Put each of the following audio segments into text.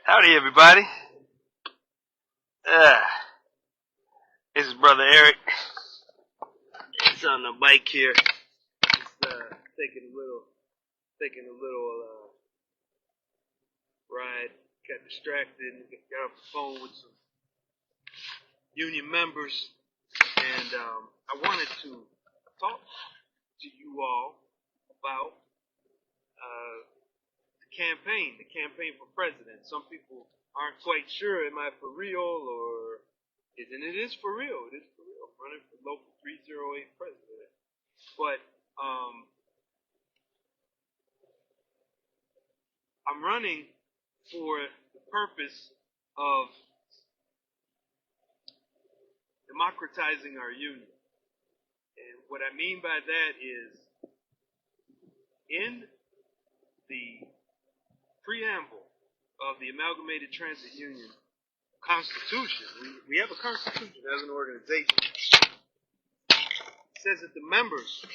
Howdy, everybody. Uh, this is Brother Eric. He's on the bike here. Just taking a little ride. Got distracted and got off the phone with some union members, and I wanted to talk to you all about the campaign for president. Some people aren't quite sure, am I for real or isn't it? It is for real. It is for real. I'm running for local 308 president. But I'm running for the purpose of democratizing our union. And what I mean by that is in the preamble of the Amalgamated Transit Union Constitution, we have a constitution as an organization. It says that the members,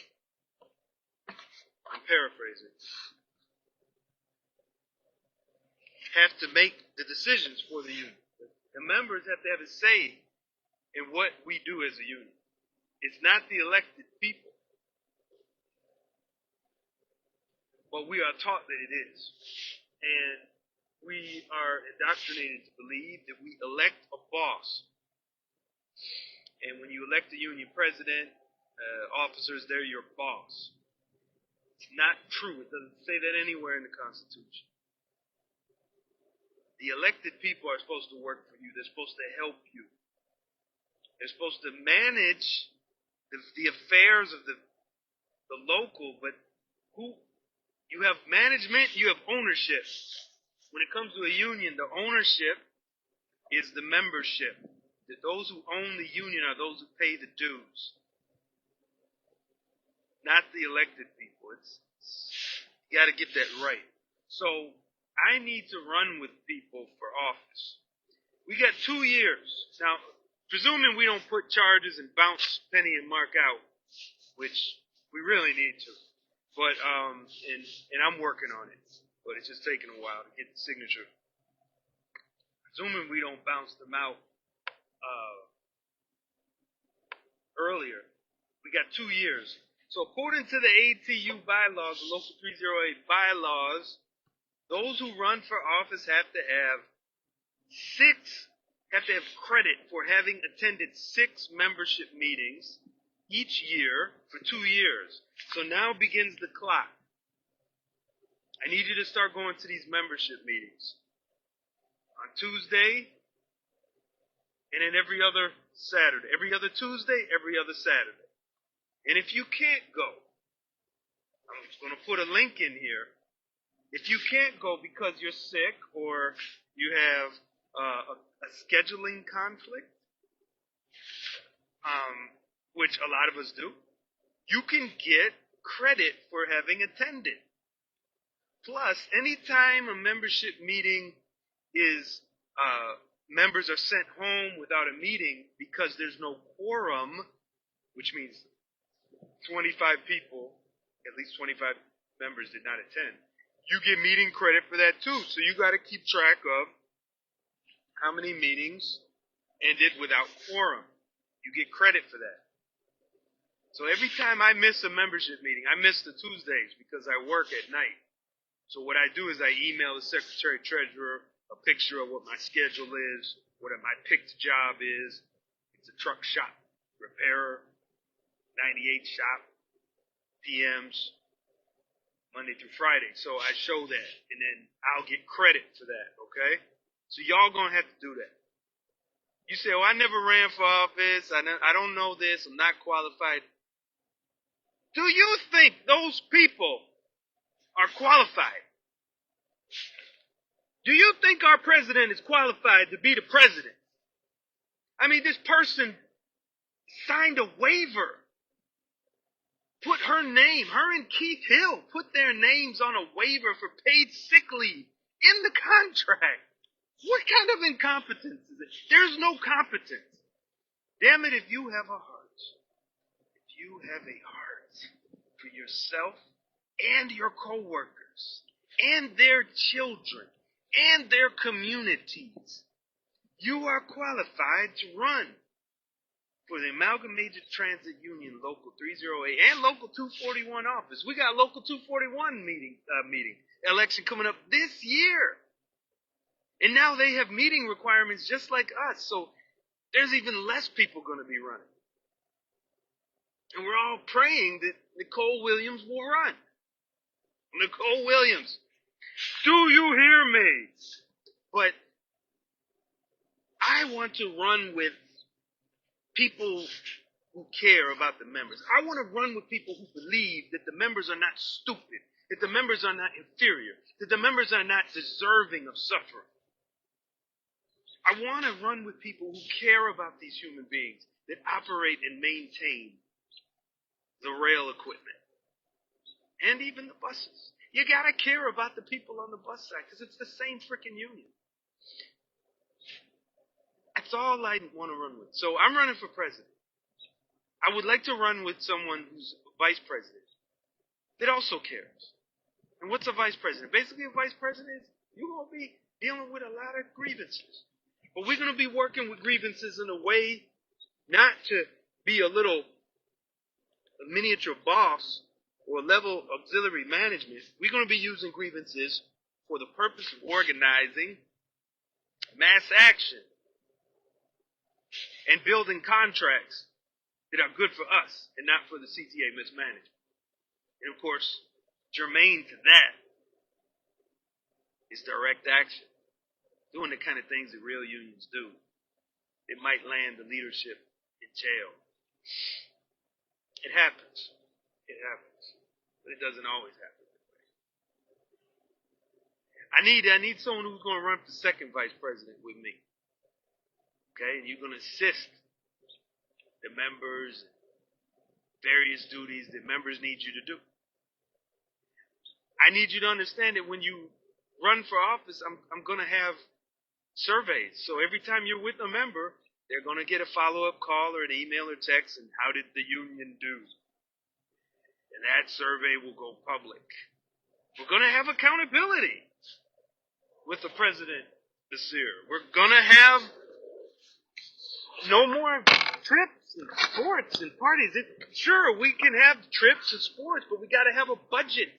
I'm paraphrasing, have to make the decisions for the union. The members have to have a say in what we do as a union. It's not the elected people, but we are taught that it is. And we are indoctrinated to believe that we elect a boss. And when you elect a union president, officers, they're your boss. It's not true. It doesn't say that anywhere in the Constitution. The elected people are supposed to work for you. They're supposed to help you. They're supposed to manage the affairs of the local, but you have management, you have ownership. When it comes to a union, the ownership is the membership. That those who own the union are those who pay the dues, not the elected people. You got to get that right. So I need to run with people for office. We got 2 years. Now, presuming we don't put charges and bounce Penny and Mark out, which we really need to. But and I'm working on it. But it's just taking a while to get the signature. Presuming we don't bounce them out earlier, we got 2 years. So according to the ATU bylaws, the Local 308 bylaws, those who run for office have to have credit for having attended 6 membership meetings each year for 2 years. So now begins the clock. I need you to start going to these membership meetings on Tuesday and then every other Saturday. Every other Tuesday, every other Saturday. And if you can't go, I'm just going to put a link in here. If you can't go because you're sick or you have a scheduling conflict, which a lot of us do, you can get credit for having attended. Plus, anytime a membership meeting is, members are sent home without a meeting because there's no quorum, which means 25 people, at least 25 members did not attend, you get meeting credit for that too. So you got to keep track of how many meetings ended without quorum. You get credit for that. So every time I miss a membership meeting, I miss the Tuesdays because I work at night. So what I do is I email the Secretary Treasurer a picture of what my schedule is, what my picked job is. It's a truck shop, repairer, 98 shop, PMs, Monday through Friday. So I show that, and then I'll get credit for that, okay? So y'all gonna have to do that. You say, oh, I never ran for office, I don't know this, I'm not qualified. Do you think those people are qualified? Do you think our president is qualified to be the president? I mean, this person signed a waiver. Put her and Keith Hill put their names on a waiver for paid sick leave in the contract. What kind of incompetence is it? There's no competence. Damn it, if you have a heart for yourself and your coworkers and their children and their communities. You are qualified to run for the Amalgamated Transit Union Local 308 and Local 241 office. We got Local 241 meeting election coming up this year. And now they have meeting requirements just like us. So there's even less people going to be running. And we're all praying that Nicole Williams will run. Nicole Williams, do you hear me? But I want to run with people who care about the members. I want to run with people who believe that the members are not stupid, that the members are not inferior, that the members are not deserving of suffering. I want to run with people who care about these human beings that operate and maintain the rail equipment and even the buses. You got to care about the people on the bus side because it's the same freaking union. That's all I want to run with. So I'm running for president. I would like to run with someone who's vice president that also cares. And what's a vice president? Basically, a vice president is you're going to be dealing with a lot of grievances. But we're going to be working with grievances in a way not to be a miniature boss or level auxiliary management. We're going to be using grievances for the purpose of organizing mass action and building contracts that are good for us and not for the CTA mismanagement. And of course, germane to that is direct action. Doing the kind of things that real unions do. It might land the leadership in jail. It happens. It happens. But it doesn't always happen that way. I need someone who's going to run for second vice president with me. Okay? And you're going to assist the members, various duties that members need you to do. I need you to understand that when you run for office, I'm going to have surveys. So every time you're with a member, they're going to get a follow-up call or an email or text, and how did the union do? And that survey will go public. We're going to have accountability with the president this year. We're going to have no more trips and sports and parties. Sure, we can have trips and sports, but we got to have a budget.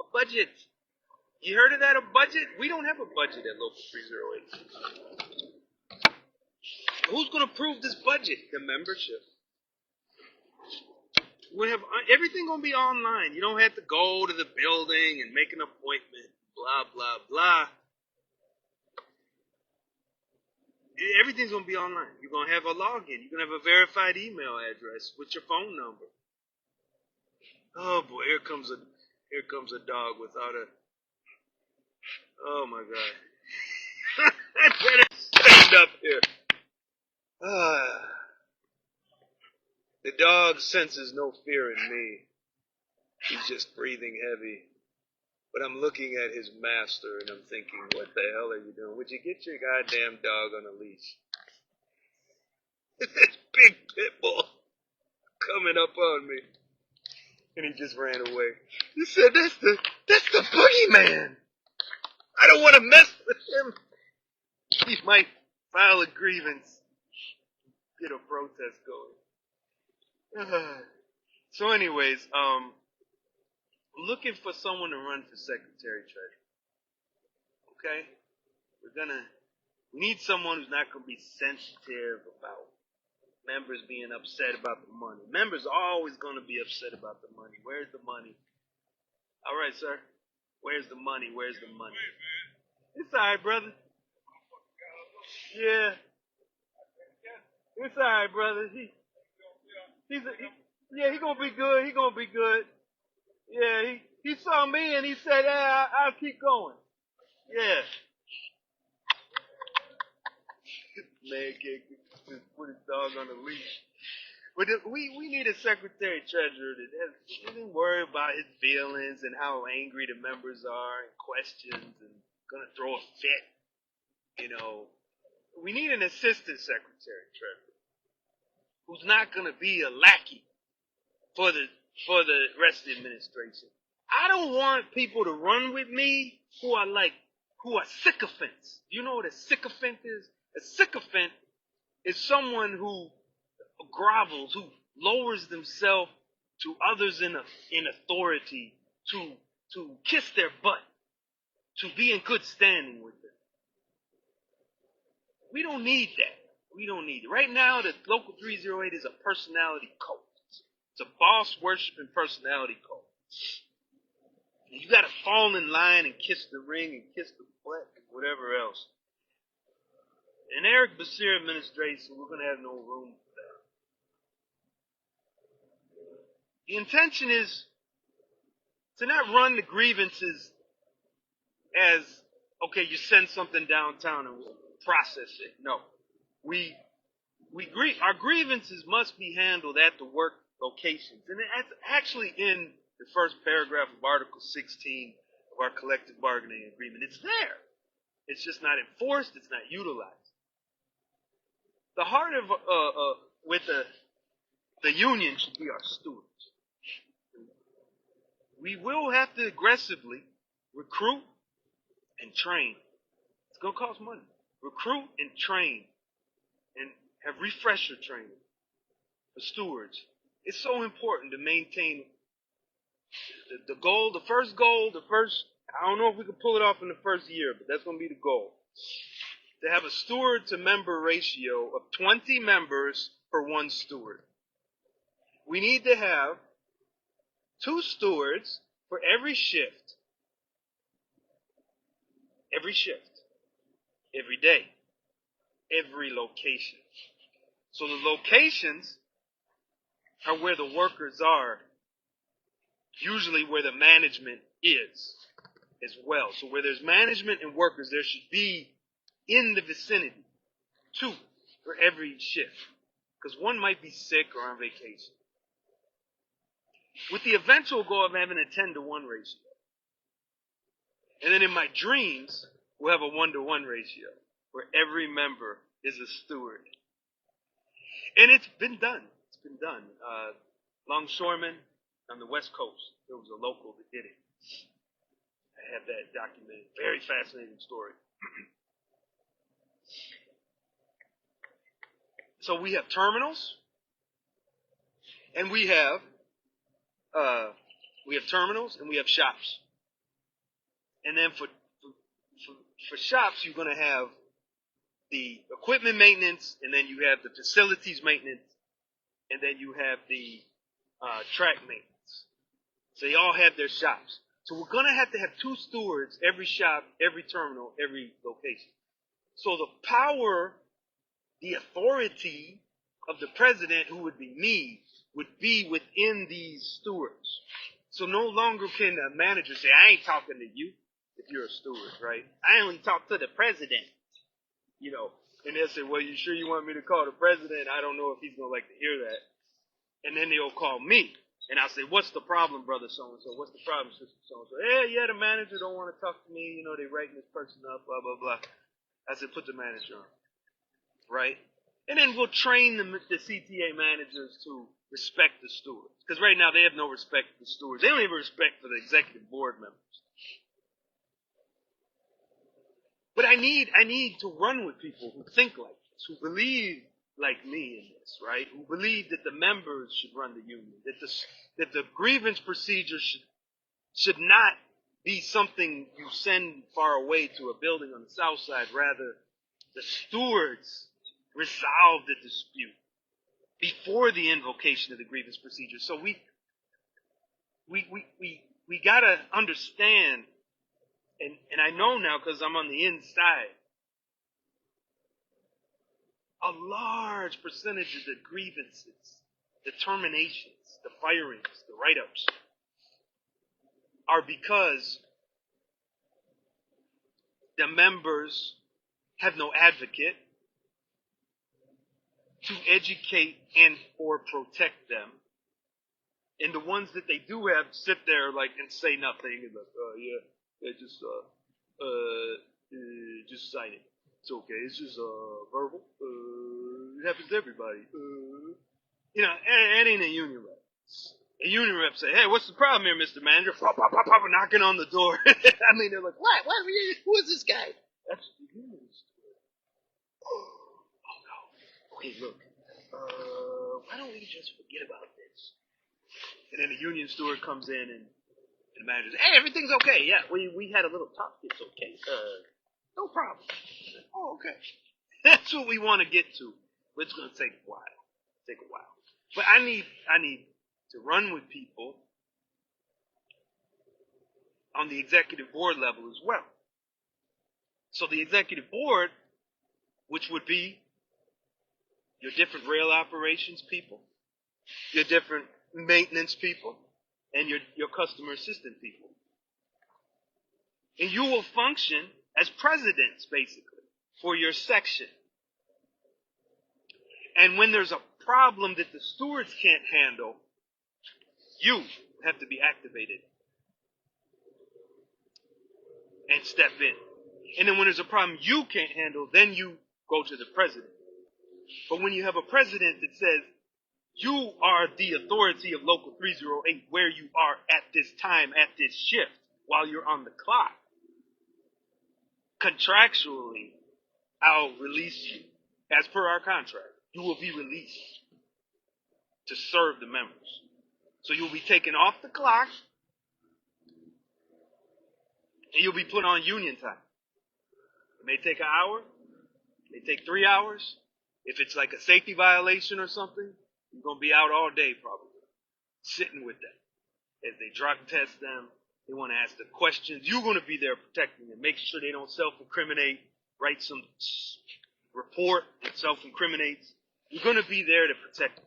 A budget. You heard of that, a budget? We don't have a budget at Local 308. Who's going to approve this budget? The membership. We have everything going to be online. You don't have to go to the building and make an appointment. Blah, blah, blah. Everything's going to be online. You're going to have a login. You're going to have a verified email address with your phone number. Oh boy, here comes a dog without a... Oh my God. I better stand up here. The dog senses no fear in me. He's just breathing heavy. But I'm looking at his master and I'm thinking, what the hell are you doing? Would you get your goddamn dog on a leash? This big pit bull coming up on me. And he just ran away. He said, that's the boogeyman. I don't want to mess with him. He might file a grievance, get a protest going. So anyways, looking for someone to run for secretary treasurer. Okay? We need someone who's not going to be sensitive about members being upset about the money. Members are always going to be upset about the money. Where's the money? All right, sir. Where's the money? Where's the money? It's all right, brother. Yeah. It's all right, brother. He's gonna be good. He's gonna be good. Yeah, he saw me and he said, I'll keep going. Yeah. Man can't just put his dog on a leash. But we need a secretary treasurer that doesn't worry about his feelings and how angry the members are and questions and gonna throw a fit. You know, we need an assistant secretary treasurer who's not gonna be a lackey for the rest of the administration. I don't want people to run with me who are like who are sycophants. Do you know what a sycophant is? A sycophant is someone who grovels, who lowers themselves to others in authority, to kiss their butt, to be in good standing with them. We don't need that. We don't need it. Right now, the Local 308 is a personality cult. It's a boss worshiping personality cult. And you got to fall in line and kiss the ring and kiss the butt and whatever else. In Eric Basir administration, we're going to have no room for that. The intention is to not run the grievances as, okay, you send something downtown and we'll process it. No. Our grievances must be handled at the work locations. And that's actually in the first paragraph of Article 16 of our collective bargaining agreement. It's there. It's just not enforced. It's not utilized. The heart of with the union should be our stewards. We will have to aggressively recruit and train. It's going to cost money. Recruit and train and have refresher training for stewards. It's so important to maintain the goal, I don't know if we can pull it off in the first year, but that's going to be the goal. To have a steward to member ratio of 20 members per one steward. We need to have 2 stewards for every shift. Every shift. Every day. Every location. So the locations are where the workers are, usually where the management is as well. So where there's management and workers, there should be in the vicinity 2 for every shift, because one might be sick or on vacation. With the eventual goal of having a 10-to-1 ratio. And then in my dreams, we'll have a 1-to-1 ratio where every member is a steward. And it's been done. It's been done. Longshoremen on the West Coast, there was a local that did it. I have that documented. Very fascinating story. So we have terminals, and we have terminals, and we have shops. And then for shops, you're going to have the equipment maintenance, and then you have the facilities maintenance, and then you have the track maintenance. So they all have their shops. So we're going to have 2 stewards every shop, every terminal, every location. So the power, the authority of the president, who would be me, would be within these stewards. So no longer can a manager say, I ain't talking to you if you're a steward, right? I only talk to the president, you know. And they'll say, well, you sure you want me to call the president? I don't know if he's going to like to hear that. And then they'll call me. And I'll say, what's the problem, brother so-and-so? What's the problem, sister so-and-so? Yeah, the manager don't want to talk to me. You know, they writing this person up, blah, blah, blah. I said, put the manager on, right? And then we'll train the CTA managers to respect the stewards. Because right now they have no respect for the stewards. They don't even respect for the executive board members. But I need to run with people who think like this, who believe like me in this, right? Who believe that the members should run the union, that the grievance procedure should not be something you send far away to a building on the south side. Rather, the stewards resolve the dispute before the invocation of the grievance procedure. So we gotta understand, and I know now because I'm on the inside, a large percentage of the grievances, the terminations, the firings, the write-ups are because the members have no advocate to educate and or protect them. And the ones that they do have sit there like and say nothing and like, just sign it. It's okay. It's just verbal. It happens to everybody. You know, that ain't a union right. A union rep say, "Hey, what's the problem here, Mr. Manager?" Pop, pop, pop, pop, knocking on the door. I mean, they're like, "What? What? Who is this guy?" That's the union steward. Oh no. Okay, look. Why don't we just forget about this? And then the union steward comes in and the manager says, "Hey, everything's okay. Yeah, we had a little talk. It's okay. No problem." Oh, okay. That's what we want to get to. But it's gonna take a while. Take a while. But I need to run with people on the executive board level as well. So the executive board, which would be your different rail operations people, your different maintenance people, and your customer assistant people. And you will function as presidents, basically, for your section. And when there's a problem that the stewards can't handle, you have to be activated and step in. And then when there's a problem you can't handle, then you go to the president. But when you have a president that says, you are the authority of Local 308 where you are at this time, at this shift, while you're on the clock, contractually, I'll release you. As per our contract, you will be released to serve the members. So you'll be taken off the clock, and you'll be put on union time. It may take an hour, it may take 3 hours. If it's like a safety violation or something, you're going to be out all day probably, sitting with them. As they drug test them, they want to ask the questions. You're going to be there protecting them, making sure they don't self-incriminate, write some report that self-incriminates. You're going to be there to protect them.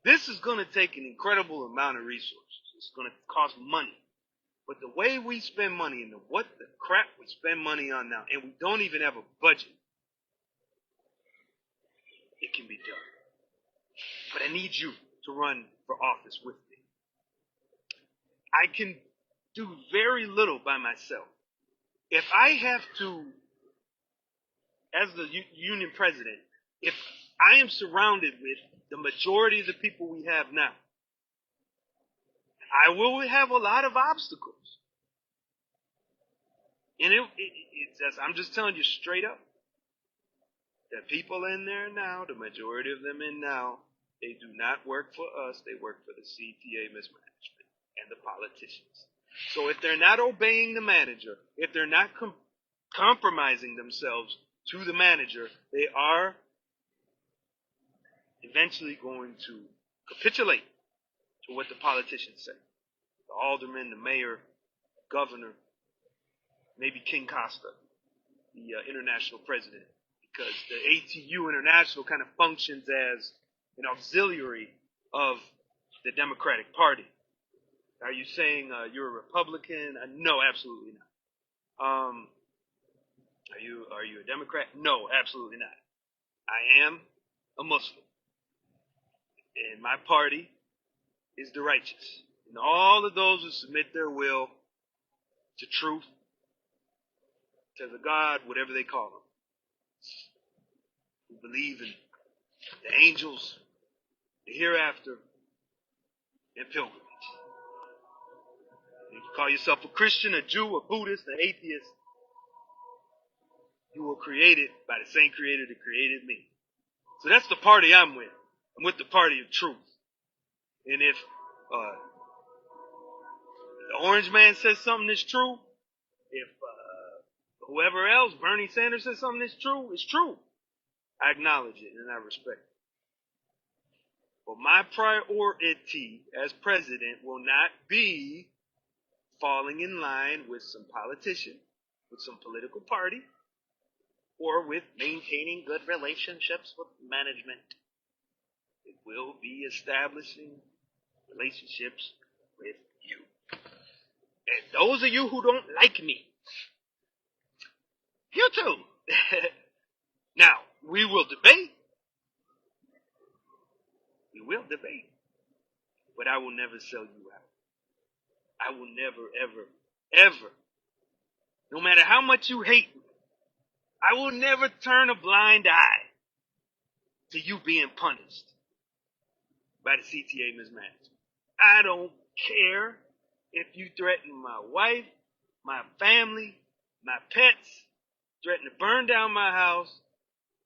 This is going to take an incredible amount of resources. It's going to cost money. But the way we spend money and what the crap we spend money on now, and we don't even have a budget, it can be done. But I need you to run for office with me. I can do very little by myself. If I have to, as the union president, if I am surrounded with the majority of the people we have now, I will have a lot of obstacles. And it's just, I'm just telling you straight up, the people in there now, the majority of them in now, they do not work for us. They work for the CTA mismanagement and the politicians. So if they're not obeying the manager, if they're not compromising themselves to the manager, they are eventually going to capitulate to what the politicians say. The alderman, the mayor, governor, maybe King Costa, the international president, because the ATU International kind of functions as an auxiliary of the Democratic Party. Are you saying you're a Republican? No, absolutely not. Are you a Democrat? No, absolutely not. I am a Muslim, and my party is the righteous. And all of those who submit their will to truth, to the God, whatever they call them, who believe in the angels, the hereafter, and pilgrimage. If you call yourself a Christian, a Jew, a Buddhist, an atheist, you were created by the same creator that created me. So that's the party I'm with. I'm with the party of truth. And if the orange man says something that's true, if whoever else, Bernie Sanders says something that's true, it's true. I acknowledge it and I respect it. But my priority as president will not be falling in line with some politician, with some political party, or with maintaining good relationships with management. It will be establishing relationships with you. And those of you who don't like me, you too. Now, we will debate. We will debate. But I will never sell you out. I will never, ever, ever, no matter how much you hate me, I will never turn a blind eye to you being punished by the CTA mismanagement. I don't care if you threaten my wife, my family, my pets, threaten to burn down my house,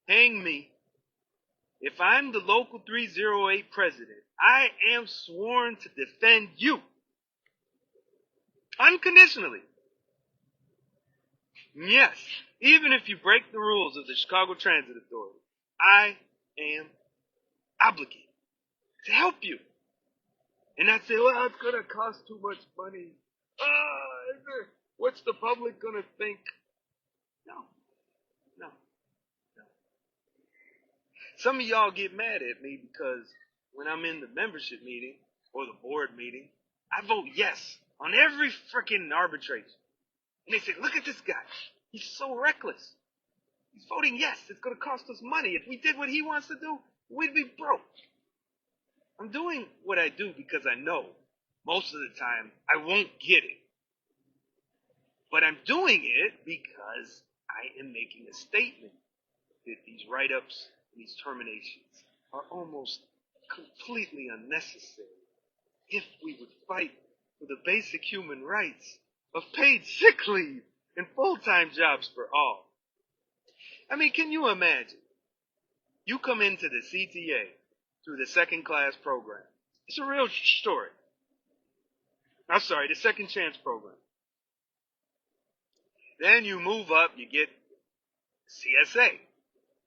hang me. If I'm the local 308 president, I am sworn to defend you unconditionally. Yes, even if you break the rules of the Chicago Transit Authority, I am obligated to help you. And I say, well, it's going to cost too much money. What's the public going to think? No, no, no. Some of y'all get mad at me because when I'm in the membership meeting or the board meeting, I vote yes on every freaking arbitration. And they say, look at this guy. He's so reckless. He's voting yes. It's going to cost us money. If we did what he wants to do, we'd be broke. I'm doing what I do because I know most of the time I won't get it. But I'm doing it because I am making a statement that these write-ups, these terminations are almost completely unnecessary if we would fight for the basic human rights of paid sick leave and full-time jobs for all. I mean, can you imagine? You come into the CTA through the second class program. It's a real story. I'm sorry, the second chance program. Then you move up, you get CSA,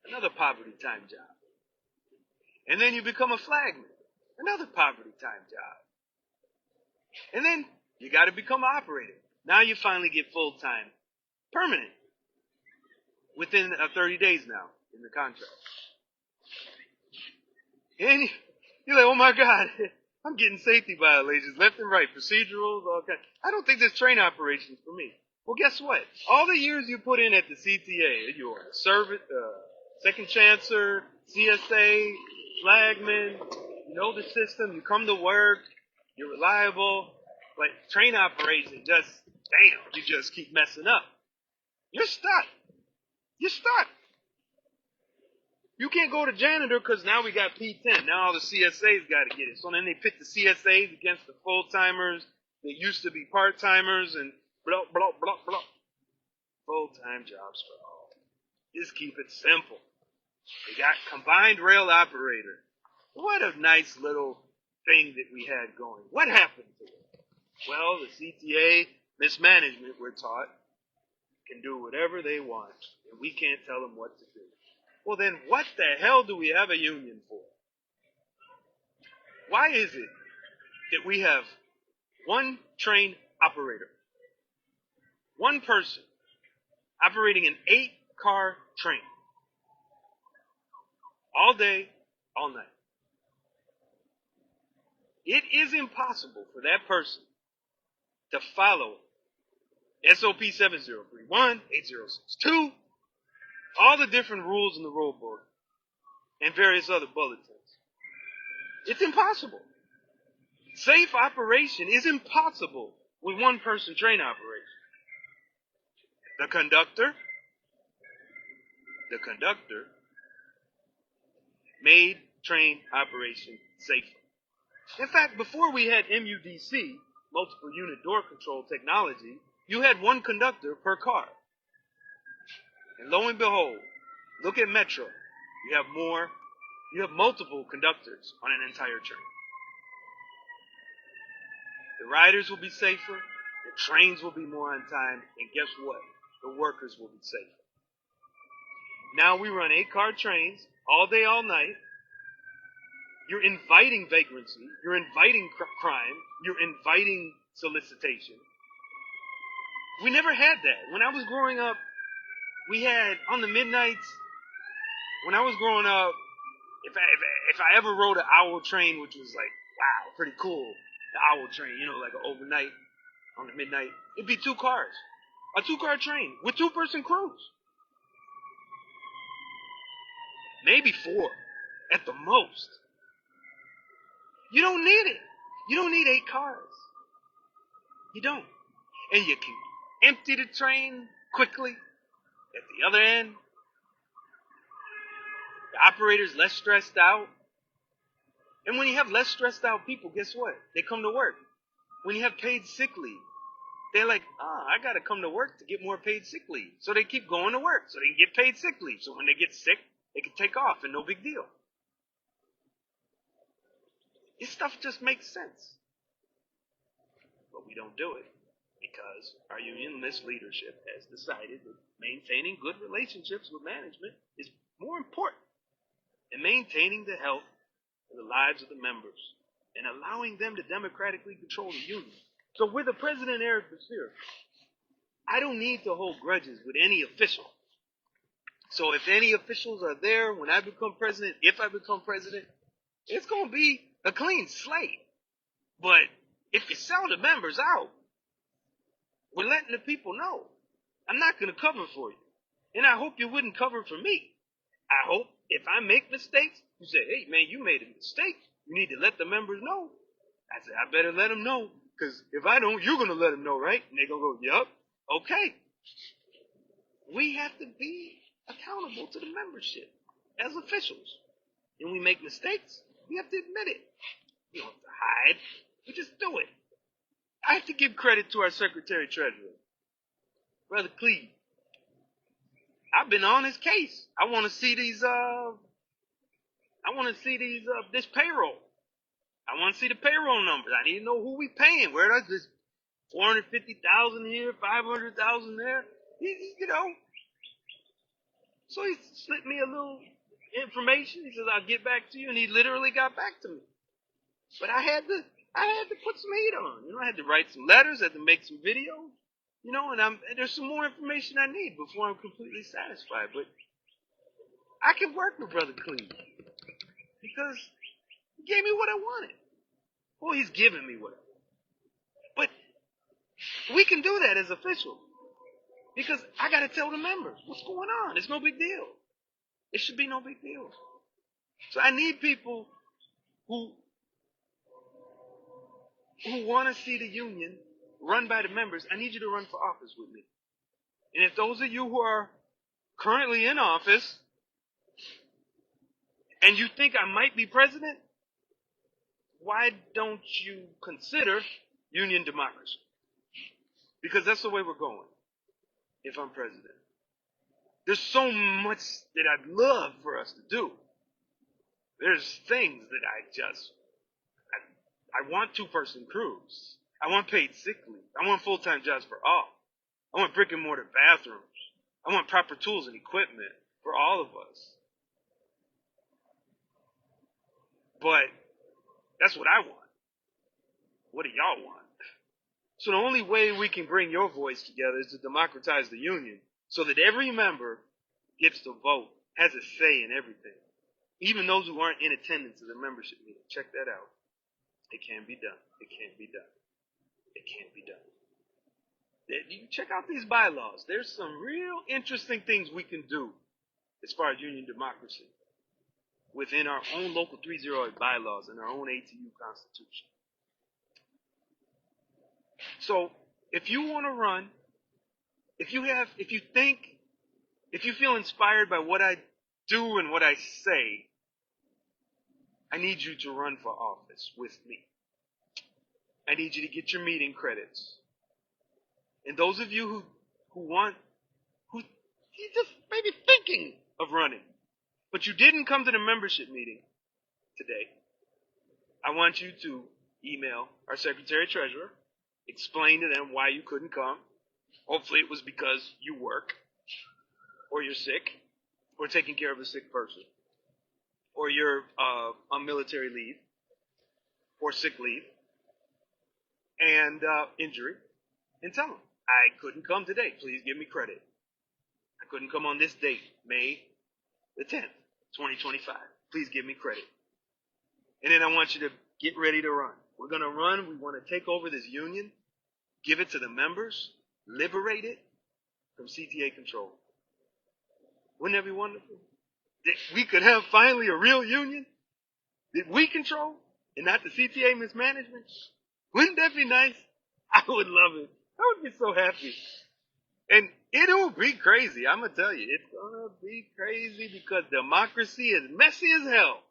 another poverty time job. And then you become a flagman, another poverty time job. And then you got to become an operator. Now you finally get full-time, permanent, within 30 days now in the contract. And you're like, oh my God, I'm getting safety violations left and right, procedurals, all kinds. I don't think this train operation is for me. Well, guess what? All the years you put in at the CTA, you're a servant, second chancer, CSA, flagman, you know the system, you come to work, you're reliable, but train operation just, damn, you just keep messing up. You're stuck. You're stuck. You can't go to janitor because now we got P10. Now all the CSAs got to get it. So then they pit the CSAs against the full-timers that used to be part-timers and blah, blah, blah, blah. Full-time jobs for all. Just keep it simple. They got combined rail operator. What a nice little thing that we had going. What happened to it? Well, the CTA mismanagement, we're taught, can do whatever they want, and we can't tell them what to do. Well, then what the hell do we have a union for? Why is it that we have one train operator, one person operating an 8-car train all day, all night? It is impossible for that person to follow SOP 7031, 8062, all the different rules in the rule book, and various other bulletins. It's impossible. Safe operation is impossible with one-person train operation. The conductor made train operation safer. In fact, before we had MUDC, multiple unit door control technology, you had one conductor per car. And lo and behold, look at Metro. You have multiple conductors on an entire train. The riders will be safer, the trains will be more on time, and guess what? The workers will be safer. Now we run 8-car trains all day, all night. You're inviting vagrancy, you're inviting crime, you're inviting solicitation. We never had that. When I was growing up, we had, on the midnights, when I was growing up, if I ever rode an owl train, which was like, wow, pretty cool, the owl train, you know, like an overnight, on the midnight, it'd be 2 cars. A 2-car train with 2-person crews. Maybe 4 at the most. You don't need it. You don't need 8 cars. You don't. And you can empty the train quickly at the other end. The operator's less stressed out. And when you have less stressed out people, guess what? They come to work. When you have paid sick leave, they're like, I got to come to work to get more paid sick leave. So they keep going to work so they can get paid sick leave. So when they get sick, they can take off and no big deal. This stuff just makes sense. But we don't do it because our unionist leadership has decided that maintaining good relationships with management is more important than maintaining the health and the lives of the members and allowing them to democratically control the union. So with the President Eric Basir, I don't need to hold grudges with any official. So if any officials are there when I become president, if I become president, it's going to be a clean slate. But if you sell the members out, we're letting the people know. I'm not going to cover for you. And I hope you wouldn't cover for me. I hope if I make mistakes, you say, hey, man, you made a mistake. You need to let the members know. I said, I better let them know. Because if I don't, you're going to let them know, right? And they're going to go, yup, okay. We have to be accountable to the membership as officials. And we make mistakes, we have to admit it. We don't have to hide. We just do it. I have to give credit to our Secretary Treasurer, Brother Cleve. I've been on his case. I want to see this payroll. I want to see the payroll numbers. I need to know who we paying. Where does this 450,000 here, 500,000 there? You know. So he slipped me a little information. He says, I'll get back to you, and he literally got back to me. But I had to put some heat on. You know, I had to write some letters, I had to make some videos. You know, and there's some more information I need before I'm completely satisfied. But I can work with Brother Cleve because he gave me what I wanted. Well, he's giving me what I want. But we can do that as officials because I got to tell the members what's going on. It's no big deal. It should be no big deal. So I need people who want to see the union run by the members. I need you to run for office with me. And if those of you who are currently in office and you think I might be president, why don't you consider union democracy? Because that's the way we're going if I'm president. There's so much that I'd love for us to do. There's things that I want two-person crews. I want paid sick leave. I want full-time jobs for all. I want brick and mortar bathrooms. I want proper tools and equipment for all of us. But that's what I want. What do y'all want? So the only way we can bring your voice together is to democratize the union so that every member gets to vote, has a say in everything. Even those who aren't in attendance at the membership meeting. Check that out. It can be done. It can be done. It can be done. You check out these bylaws. There's some real interesting things we can do as far as union democracy within our own local 308 bylaws and our own ATU constitution. So if you want to run, if you feel inspired by what I do and what I say, I need you to run for office with me. I need you to get your meeting credits. And those of you who just maybe thinking of running, but you didn't come to the membership meeting today, I want you to email our Secretary Treasurer, explain to them why you couldn't come. Hopefully it was because you work, or you're sick, or taking care of a sick person, or you're on military leave, or sick leave, and injury, and tell them, I couldn't come today. Please give me credit. I couldn't come on this date, May the 10th, 2025. Please give me credit. And then I want you to get ready to run. We're going to run. We want to take over this union, give it to the members, liberate it from CTA control. Wouldn't that be wonderful? That we could have finally a real union that we control and not the CTA mismanagement. Wouldn't that be nice? I would love it. I would be so happy. And it'll be crazy. I'm going to tell you, it's going to be crazy because democracy is messy as hell.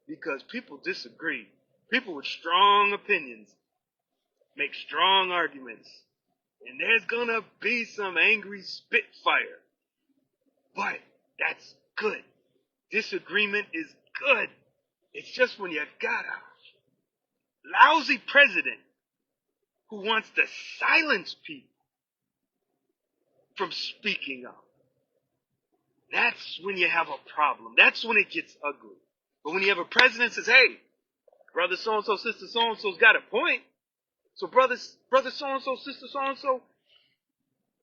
because people disagree. People with strong opinions make strong arguments. And there's gonna be some angry spitfire. But that's good. Disagreement is good. It's just when you got a lousy president who wants to silence people from speaking up. That's when you have a problem. That's when it gets ugly. But when you have a president that says, hey, brother so-and-so, sister so-and-so's got a point. So brother so-and-so, sister so-and-so,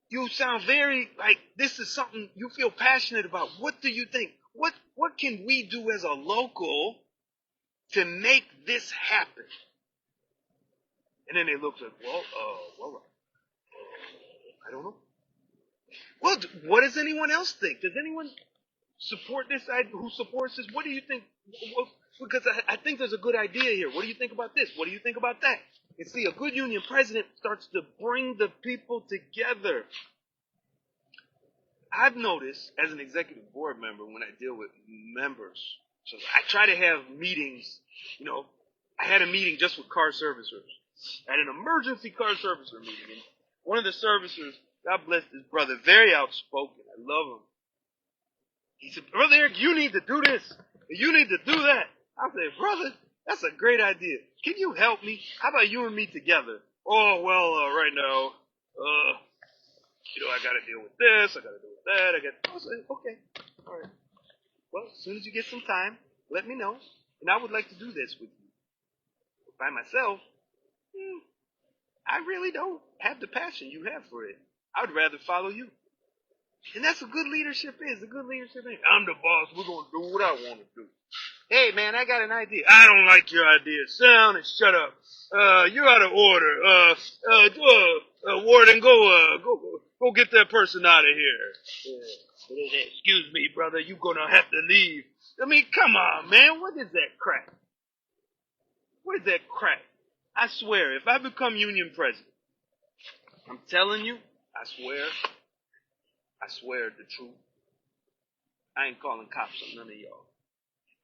you sound very like this is something you feel passionate about. What do you think? What can we do as a local to make this happen? And then they look like, I don't know. Well, what does anyone else think? Does anyone support this idea? Who supports this? What do you think? Because I think there's a good idea here. What do you think about this? What do you think about that? And see, a good union president starts to bring the people together. I've noticed as an executive board member when I deal with members, so I try to have meetings, I had a meeting just with car servicers. I had an emergency car servicer meeting. And one of the servicers, God bless this brother, very outspoken. I love him. He said, Brother Eric, you need to do this. You need to do that. I said, brother, that's a great idea. Can you help me? How about you and me together? Oh, well, right now, I got to deal with this. I got to deal with that. I said, okay, all right. Well, as soon as you get some time, let me know. And I would like to do this with you. By myself, I really don't have the passion you have for it. I would rather follow you. And that's what good leadership is. A good leadership is, I'm the boss. We're going to do what I want to do. Hey, man, I got an idea. I don't like your idea. Sit down and shut up. You're out of order. Warden, go get that person out of here. Excuse me, brother. You're going to have to leave. I mean, come on, man. What is that crap? What is that crap? I swear, if I become union president, I'm telling you, I swear the truth. I ain't calling cops on none of y'all.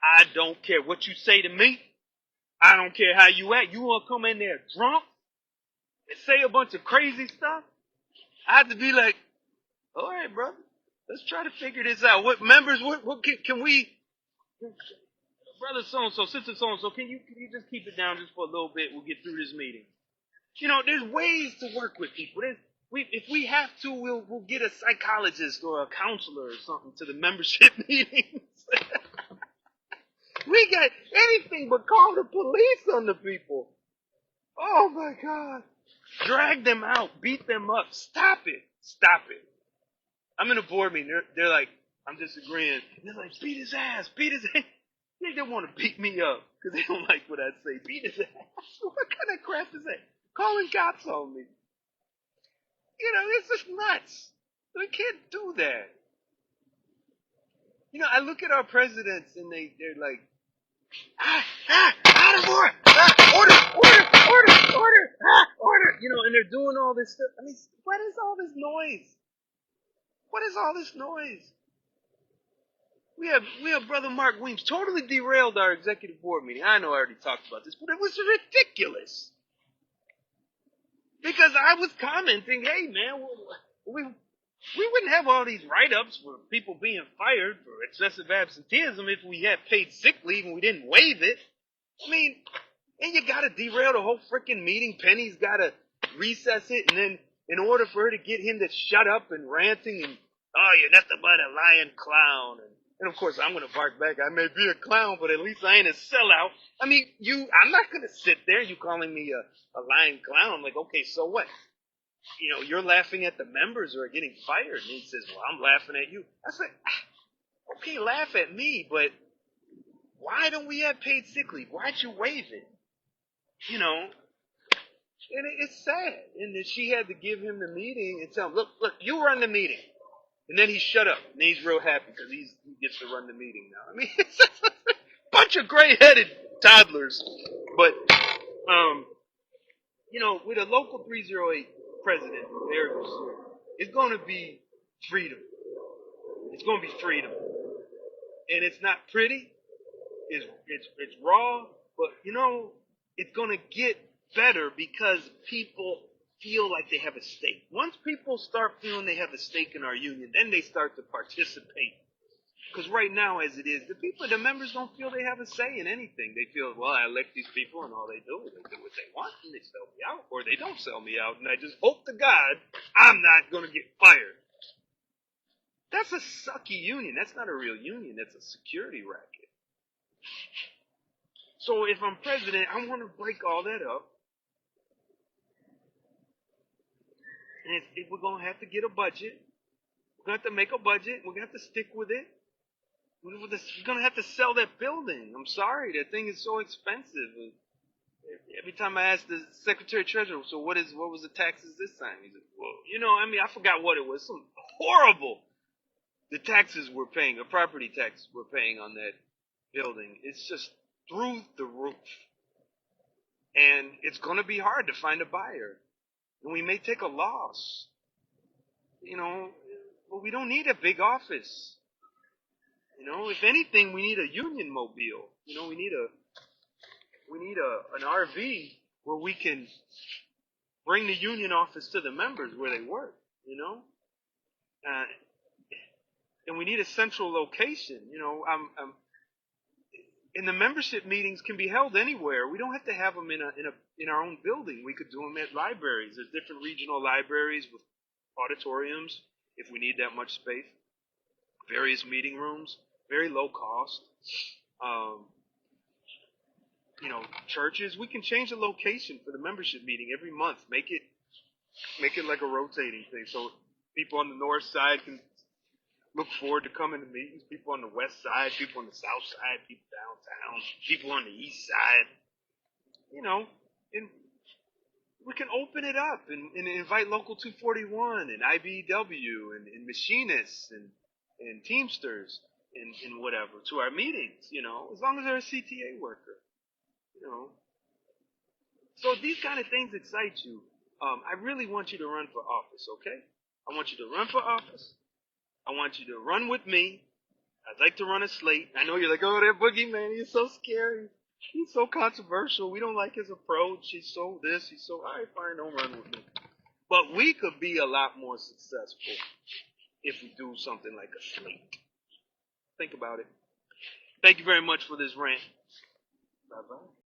I don't care what you say to me. I don't care how you act. You want to come in there drunk and say a bunch of crazy stuff? I have to be like, all right, brother, let's try to figure this out. What members, what can we, brother so-and-so, sister so-and-so, can you just keep it down just for a little bit? We'll get through this meeting. There's ways to work with people. If we have to, we'll get a psychologist or a counselor or something to the membership meetings. We got anything but call the police on the people. Oh my God. Drag them out. Beat them up. Stop it. Stop it. I'm in a board meeting. They're like, I'm disagreeing. And they're like, beat his ass. Beat his ass. They don't want to beat me up because they don't like what I say. Beat his ass. What kind of crap is that? Calling cops on me. It's just nuts. We can't do that. I look at our presidents and they're like, out of order, order, and they're doing all this stuff. I mean, what is all this noise? What is all this noise? We have Brother Mark Weems totally derailed our executive board meeting. I know I already talked about this, but it was ridiculous. Because I was commenting, hey man, we wouldn't have all these write-ups for people being fired for excessive absenteeism if we had paid sick leave and we didn't waive it. I mean, and you gotta derail the whole freaking meeting. Penny's gotta recess it, and then in order for her to get him to shut up and ranting and, oh, you're nothing but a lying clown. And of course I'm gonna bark back, I may be a clown, but at least I ain't a sellout. I mean, I'm not gonna sit there, you calling me a lying clown. I'm like, okay, so what? You're laughing at the members who are getting fired. And he says, well, I'm laughing at you. I said, okay, laugh at me, but why don't we have paid sick leave? Why'd you waive it? And it's sad. And then she had to give him the meeting and tell him, look, you run the meeting. And then he shut up. And he's real happy because he gets to run the meeting now. I mean, it's a bunch of gray-headed toddlers. But, with a local 308 president, Eric Lucier, it's going to be freedom. It's going to be freedom. And it's not pretty, it's raw, but it's gonna get better because people feel like they have a stake. Once people start feeling they have a stake in our union, then they start to participate. Because right now, as it is, the members don't feel they have a say in anything. They feel, well, I elect these people, and all they do is they do what they want, and they sell me out, or they don't sell me out, and I just hope to God I'm not gonna get fired. That's a sucky union. That's not a real union. That's a security racket. So if I'm president, I want to break all that up. And if we're going to have to get a budget, we're going to have to make a budget. We're going to have to stick with it. We're going to have to sell that building. I'm sorry. That thing is so expensive. Every time I ask the Secretary Treasurer, so what was the taxes this time? He said, well, I forgot what it was. Some horrible. The taxes we're paying, the property taxes we're paying on that building, it's just through the roof. And it's going to be hard to find a buyer. And we may take a loss. But we don't need a big office. If anything, we need a union mobile. We need an RV where we can bring the union office to the members where they work. And we need a central location. And the membership meetings can be held anywhere. We don't have to have them in our own building. We could do them at libraries. There's different regional libraries with auditoriums if we need that much space. Various meeting rooms, very low cost. Churches. We can change the location for the membership meeting every month. Make it like a rotating thing, so people on the north side can look forward to coming to meetings. People on the west side, people on the south side, people downtown, people on the east side. And we can open it up and invite Local 241 and IBEW and machinists and Teamsters and whatever to our meetings, as long as they're a CTA worker, So if these kind of things excite you, I really want you to run for office, okay? I want you to run for office. I want you to run with me. I'd like to run a slate. I know you're like, oh, that boogeyman, he's so scary. He's so controversial. We don't like his approach. He's so this. He's so, all right, fine, don't run with me. But we could be a lot more successful if we do something like a slate. Think about it. Thank you very much for this rant. Bye-bye.